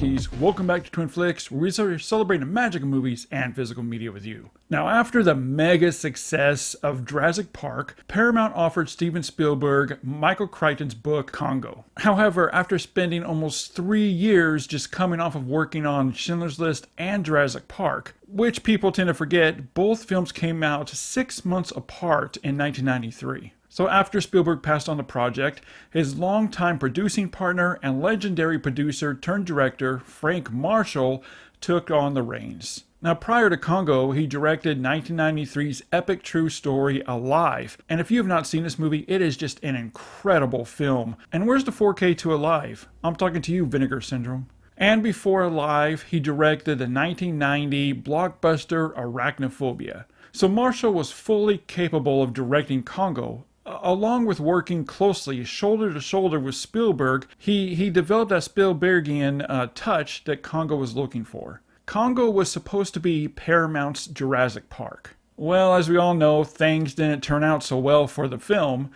buddies. Welcome back to Twin Flicks, where we celebrate the magic of movies and physical media with you. Now, after the mega success of Jurassic Park, Paramount offered Steven Spielberg Michael Crichton's book, CONGO. However, after spending almost 3 years just coming off of working on Schindler's List and Jurassic Park, which people tend to forget, both films came out 6 months apart in 1993. So after Spielberg passed on the project, his longtime producing partner and legendary producer turned director, Frank Marshall, took on the reins. Now, prior to CONGO, he directed 1993's epic true story, Alive. And if you have not seen this movie, it is just an incredible film. And where's the 4K to Alive? I'm talking to you, Vinegar Syndrome. And before Alive, he directed the 1990 blockbuster Arachnophobia. So Marshall was fully capable of directing CONGO. Along with working closely, shoulder to shoulder with Spielberg, he developed that Spielbergian touch that CONGO was looking for. CONGO was supposed to be Paramount's Jurassic Park. Well, as we all know, things didn't turn out so well for the film.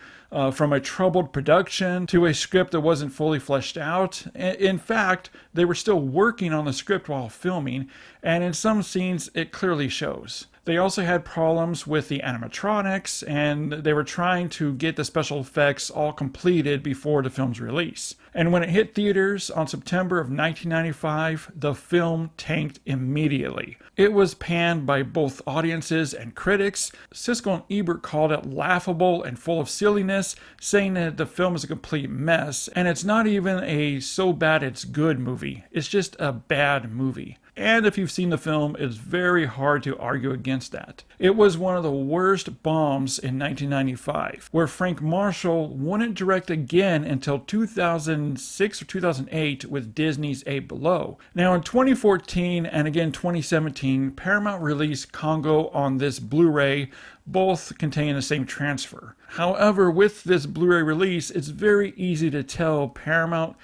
From a troubled production to a script that wasn't fully fleshed out. In fact, they were still working on the script while filming, and in some scenes it clearly shows. They also had problems with the animatronics, and they were trying to get the special effects all completed before the film's release. And when it hit theaters on September of 1995, the film tanked immediately. It was panned by both audiences and critics. Siskel and Ebert called it laughable and full of silliness, saying that the film is a complete mess, and it's not even a so bad it's good movie. It's just a bad movie. And if you've seen the film, it's very hard to argue against that. It was one of the worst bombs in 1995, where Frank Marshall wouldn't direct again until 2006 or 2008 with Disney's Eight Below. Now in 2014 and again 2017, Paramount released CONGO on this Blu-ray, both contain the same transfer. However, with this Blu-ray release, it's very easy to tell Paramount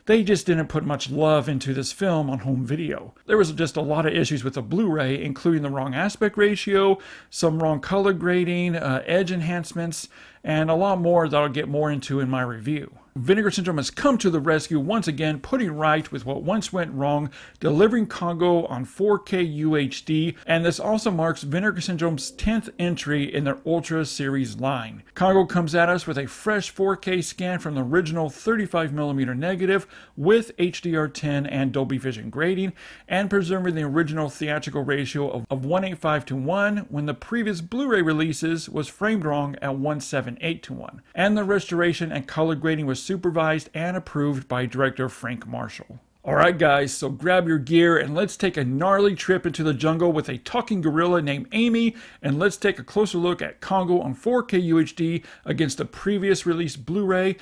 they just didn't put much love into this film on home video. There was just a lot of issues with the Blu-ray, including the wrong aspect ratio, some wrong color grading, edge enhancements, and a lot more that I'll get more into in my review. Vinegar Syndrome has come to the rescue once again, putting right with what once went wrong, delivering CONGO on 4K UHD, and this also marks Vinegar Syndrome's 10th entry in their Ultra series line. CONGO comes at us with a fresh 4K scan from the original 35mm negative with HDR10 and Dolby Vision grading, and preserving the original theatrical ratio of 1:8:5 when the previous Blu-ray releases was framed wrong at 1:7:8 and the restoration and color grading was supervised and approved by director Frank Marshall. Alright guys, so grab your gear and let's take a gnarly trip into the jungle with a talking gorilla named Amy, and let's take a closer look at CONGO on 4K UHD against the previous release Blu-ray.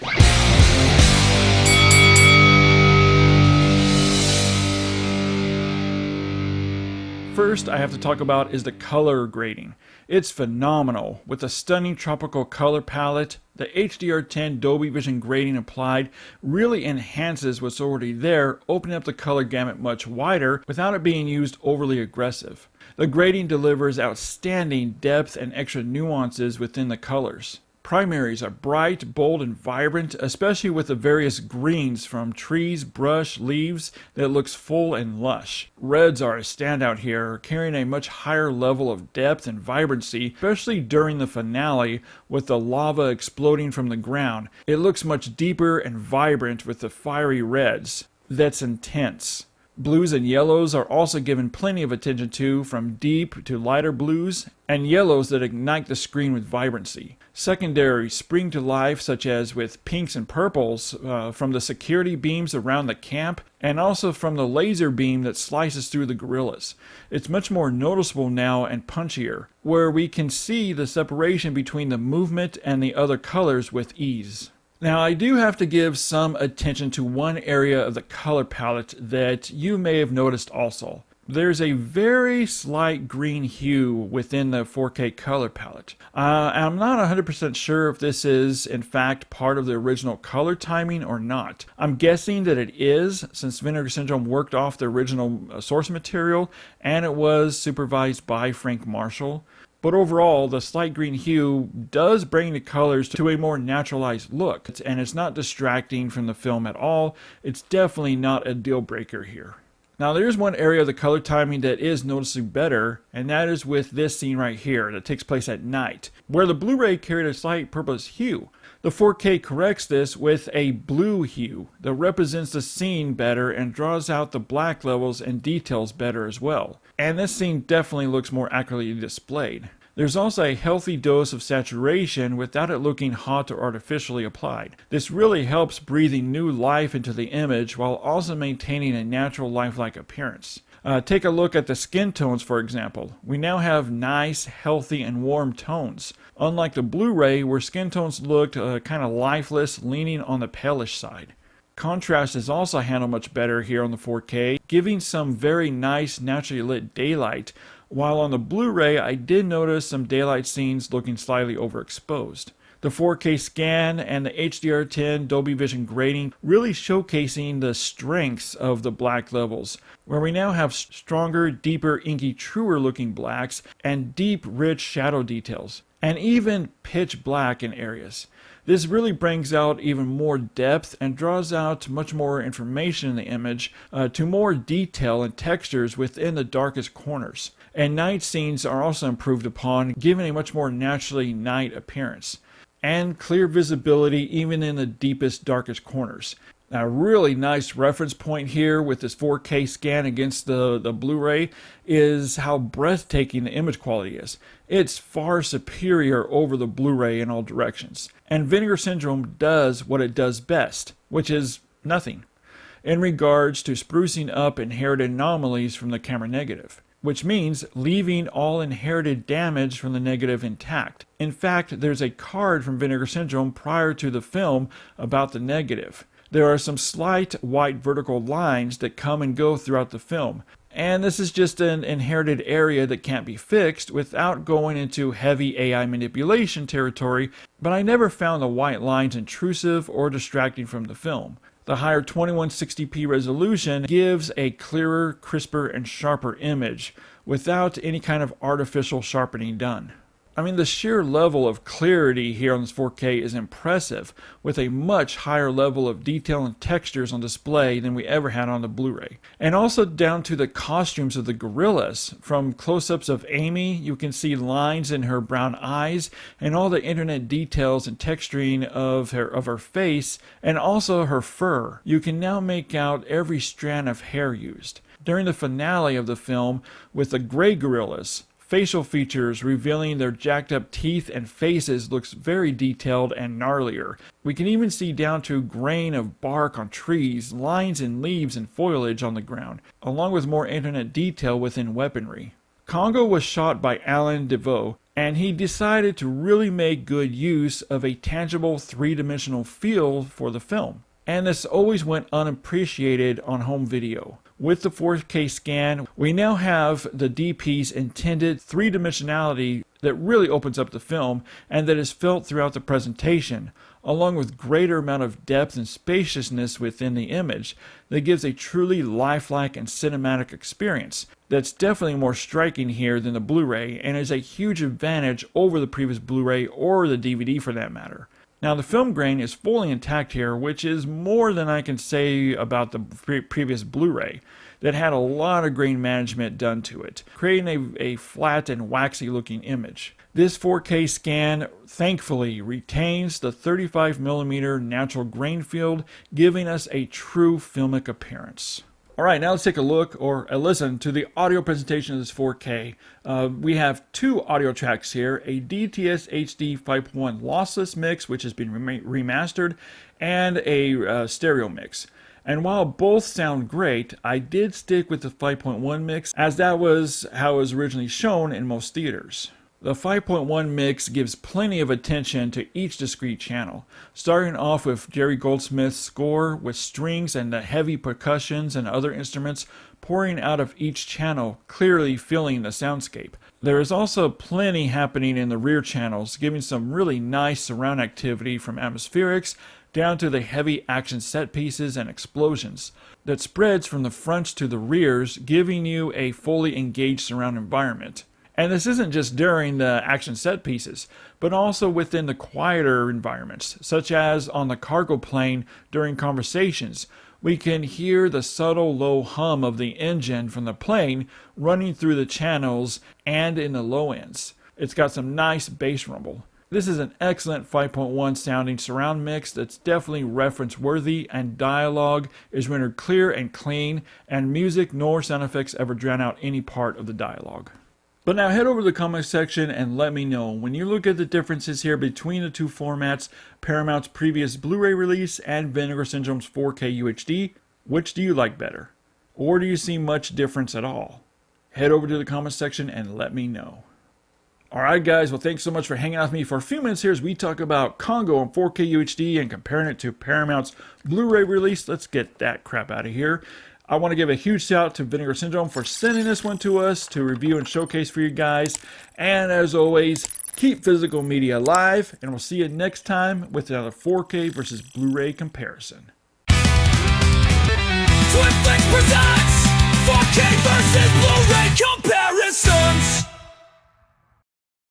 First I have to talk about is the color grading. It's phenomenal. With a stunning tropical color palette, the HDR10 Dolby Vision grading applied really enhances what's already there, opening up the color gamut much wider without it being used overly aggressive. The grading delivers outstanding depth and extra nuances within the colors. Primaries are bright, bold, and vibrant, especially with the various greens from trees, brush, leaves that looks full and lush. Reds are a standout here, carrying a much higher level of depth and vibrancy, especially during the finale with the lava exploding from the ground. It looks much deeper and vibrant with the fiery reds. That's intense. Blues and yellows are also given plenty of attention to, from deep to lighter blues, and yellows that ignite the screen with vibrancy. Secondaries spring to life, such as with pinks and purples from the security beams around the camp, and also from the laser beam that slices through the gorillas. It's much more noticeable now and punchier, where we can see the separation between the movement and the other colors with ease. Now, I do have to give some attention to one area of the color palette that you may have noticed also. There's a very slight green hue within the 4K color palette. I'm not 100% sure if this is, in fact, part of the original color timing or not. I'm guessing that it is, since Vinegar Syndrome worked off the original source material, and it was supervised by Frank Marshall. But overall, the slight green hue does bring the colors to a more naturalized look, and it's not distracting from the film at all. It's definitely not a deal breaker here. Now there's one area of the color timing that is noticeably better, and that is with this scene right here that takes place at night, where the Blu-ray carried a slight purplish hue. The 4K corrects this with a blue hue that represents the scene better and draws out the black levels and details better as well. And this scene definitely looks more accurately displayed. There's also a healthy dose of saturation without it looking hot or artificially applied. This really helps breathing new life into the image while also maintaining a natural lifelike appearance. Take a look at the skin tones, for example. We now have nice, healthy, and warm tones. Unlike the Blu-ray, where skin tones looked kind of lifeless, leaning on the palish side. Contrast is also handled much better here on the 4K, giving some very nice, naturally lit daylight, while on the Blu-ray I did notice some daylight scenes looking slightly overexposed. The 4K scan and the HDR10 Dolby Vision grading really showcasing the strengths of the black levels, where we now have stronger, deeper, inky, truer looking blacks and deep, rich shadow details, and even pitch black in areas. This really brings out even more depth and draws out much more information in the image to more detail and textures within the darkest corners. And night scenes are also improved upon, giving a much more naturally night appearance. And clear visibility even in the deepest, darkest corners. Now, a really nice reference point here with this 4K scan against the Blu-ray is how breathtaking the image quality is. It's far superior over the Blu-ray in all directions. And Vinegar Syndrome does what it does best, which is nothing, in regards to sprucing up inherited anomalies from the camera negative, which means leaving all inherited damage from the negative intact. In fact, there's a card from Vinegar Syndrome prior to the film about the negative. There are some slight white vertical lines that come and go throughout the film, and this is just an inherited area that can't be fixed without going into heavy AI manipulation territory, but I never found the white lines intrusive or distracting from the film. The higher 2160p resolution gives a clearer, crisper, and sharper image without any kind of artificial sharpening done. I mean, the sheer level of clarity here on this 4K is impressive, with a much higher level of detail and textures on display than we ever had on the Blu-ray. And also down to the costumes of the gorillas. From close-ups of Amy, you can see lines in her brown eyes, and all the internet details and texturing of her face, and also her fur. You can now make out every strand of hair used. During the finale of the film, with the gray gorillas, facial features revealing their jacked up teeth and faces looks very detailed and gnarlier. We can even see down to grain of bark on trees, lines in leaves and foliage on the ground, along with more internet detail within weaponry. CONGO was shot by Alan DeVoe, and he decided to really make good use of a tangible three-dimensional feel for the film. And this always went unappreciated on home video. With the 4K scan, we now have the DP's intended three-dimensionality that really opens up the film and that is felt throughout the presentation, along with greater amount of depth and spaciousness within the image that gives a truly lifelike and cinematic experience. That's definitely more striking here than the Blu-ray and is a huge advantage over the previous Blu-ray or the DVD for that matter. Now the film grain is fully intact here, which is more than I can say about the previous Blu-ray that had a lot of grain management done to it, creating a flat and waxy looking image. This 4K scan thankfully retains the 35mm natural grain field, giving us a true filmic appearance. Alright, now let's take a look or a listen to the audio presentation of this 4K. We have two audio tracks here, a DTS HD 5.1 lossless mix, which has been remastered, and a stereo mix. And while both sound great, I did stick with the 5.1 mix, as that was how it was originally shown in most theaters. The 5.1 mix gives plenty of attention to each discrete channel, starting off with Jerry Goldsmith's score with strings and the heavy percussions and other instruments pouring out of each channel, clearly filling the soundscape. There is also plenty happening in the rear channels, giving some really nice surround activity from atmospherics down to the heavy action set pieces and explosions that spreads from the fronts to the rears, giving you a fully engaged surround environment. And this isn't just during the action set pieces, but also within the quieter environments, such as on the cargo plane during conversations. We can hear the subtle low hum of the engine from the plane running through the channels and in the low ends. It's got some nice bass rumble. This is an excellent 5.1 sounding surround mix that's definitely reference worthy, and dialogue is rendered clear and clean, and music nor sound effects ever drown out any part of the dialogue. But now head over to the comment section and let me know, when you look at the differences here between the two formats, Paramount's previous Blu-ray release and Vinegar Syndrome's 4K UHD, which do you like better? Or do you see much difference at all? Head over to the comment section and let me know. Alright guys, well thanks so much for hanging out with me for a few minutes here as we talk about CONGO and 4K UHD and comparing it to Paramount's Blu-ray release. Let's get that crap out of here. I want to give a huge shout out to Vinegar Syndrome for sending this one to us to review and showcase for you guys. And as always, keep physical media alive, and we'll see you next time with another 4K versus Blu-ray comparison.